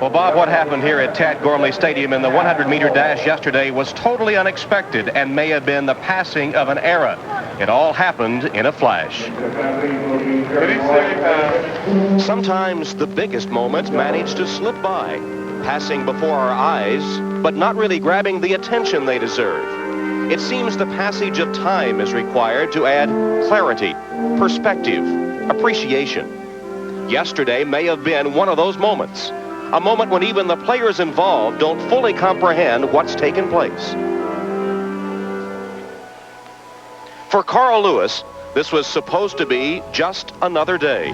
Well, Bob, what happened here at Tad Gormley Stadium in the 100-meter dash yesterday was totally unexpected and may have been the passing of an era. It all happened in a flash. Sometimes the biggest moments manage to slip by, passing before our eyes, but not really grabbing the attention they deserve. It seems the passage of time is required to add clarity, perspective, appreciation. Yesterday may have been one of those moments. A moment when even the players involved don't fully comprehend what's taken place. For Carl Lewis, this was supposed to be just another day,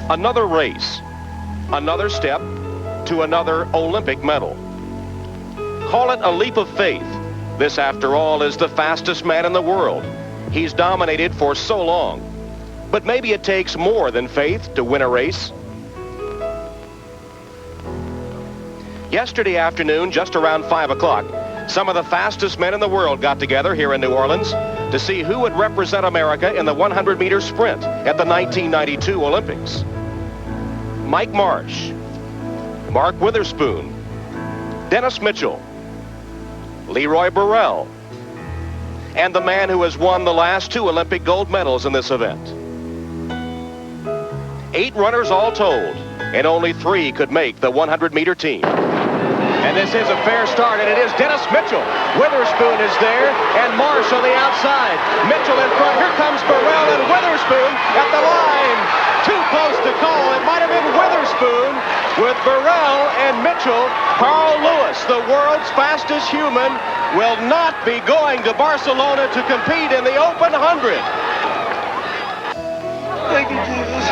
another race, another step to another Olympic medal. Call it a leap of faith. This, after all, is the fastest man in the world. He's dominated for so long. But maybe it takes more than faith to win a race. Yesterday afternoon, just around 5 o'clock, some of the fastest men in the world got together here in New Orleans to see who would represent America in the 100-meter sprint at the 1992 Olympics. Mike Marsh, Mark Witherspoon, Dennis Mitchell, Leroy Burrell, and the man who has won the last 2 Olympic gold medals in this event. 8 runners all told, and only 3 could make the 100-meter team. And this is a fair start, and it is Dennis Mitchell. Witherspoon is there, and Marsh on the outside. Mitchell in front. Here comes Burrell and Witherspoon at the line. Too close to call. It might have been Witherspoon with Burrell and Mitchell. Carl Lewis, the world's fastest human, will not be going to Barcelona to compete in the Open 100. Thank you, Jesus.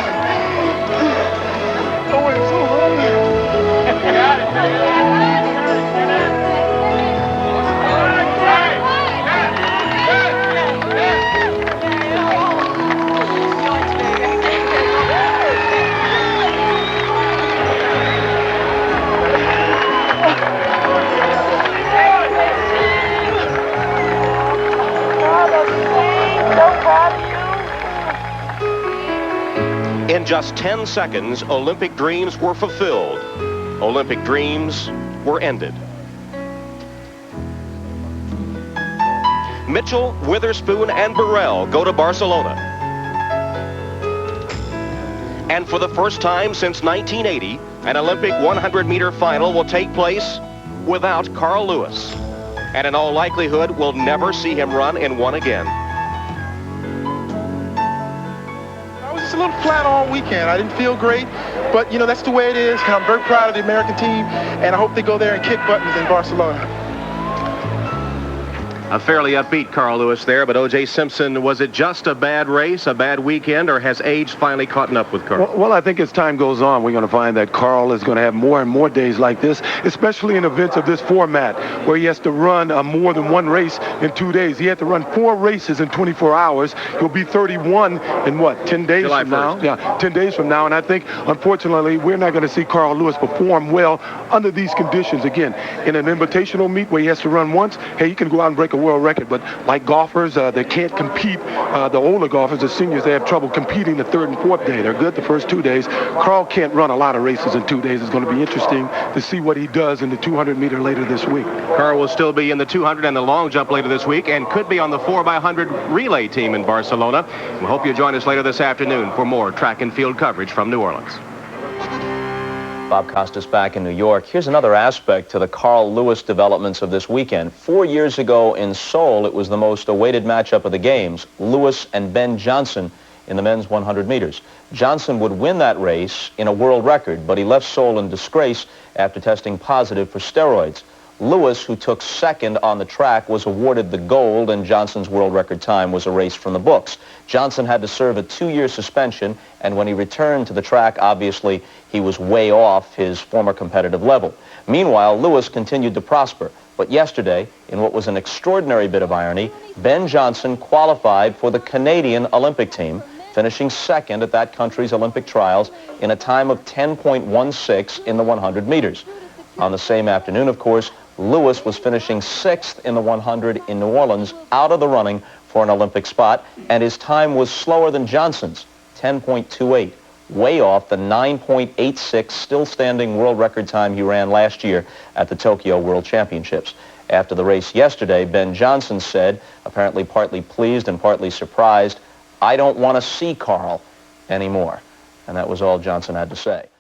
Oh, it's so hungry. Got it. In just 10 seconds, Olympic dreams were fulfilled. Olympic dreams were ended. Mitchell, Witherspoon, and Burrell go to Barcelona. And for the first time since 1980, an Olympic 100-meter final will take place without Carl Lewis. And in all likelihood, we'll never see him run in one again. A little flat all weekend. I didn't feel great, but you know, that's the way it is. And I'm very proud of the American team, and I hope they go there and kick buttons in Barcelona. A fairly upbeat Carl Lewis there, but O.J. Simpson, was it just a bad race, a bad weekend, or has age finally caught up with Carl? Well, I think as time goes on, we're going to find that Carl is going to have more and more days like this, especially in events of this format, where he has to run more than one race in 2 days. He had to run 4 races in 24 hours. He'll be 31 in, 10 days July from 1st. now? Yeah, 10 days from now. And I think, unfortunately, we're not going to see Carl Lewis perform well under these conditions. Again, in an invitational meet where he has to run once, hey, he can go out and break a world record. But like golfers, they can't compete. The older golfers, the seniors, they have trouble competing the 3rd and 4th day. They're good the first 2 days. Carl can't run a lot of races in 2 days. It's going to be interesting to see what he does in the 200-meter later this week. Carl will still be in the 200 and the long jump later this week and could be on the 4x100 relay team in Barcelona. We hope you join us later this afternoon for more track and field coverage from New Orleans. Bob Costas back in New York. Here's another aspect to the Carl Lewis developments of this weekend. 4 years ago in Seoul, it was the most awaited matchup of the games, Lewis and Ben Johnson in the men's 100 meters. Johnson would win that race in a world record, but he left Seoul in disgrace after testing positive for steroids. Lewis, who took second on the track, was awarded the gold, and Johnson's world record time was erased from the books. Johnson had to serve a 2-year suspension, and when he returned to the track, obviously, he was way off his former competitive level. Meanwhile, Lewis continued to prosper. But yesterday, in what was an extraordinary bit of irony, Ben Johnson qualified for the Canadian Olympic team, finishing second at that country's Olympic trials in a time of 10.16 in the 100 meters. On the same afternoon, of course, Lewis was finishing 6th in the 100 in New Orleans, out of the running for an Olympic spot, and his time was slower than Johnson's, 10.28. way off the 9.86 still standing world record time he ran last year at the Tokyo World Championships. After the race yesterday, Ben Johnson said, apparently partly pleased and partly surprised, "I don't want to see Carl anymore." And that was all Johnson had to say.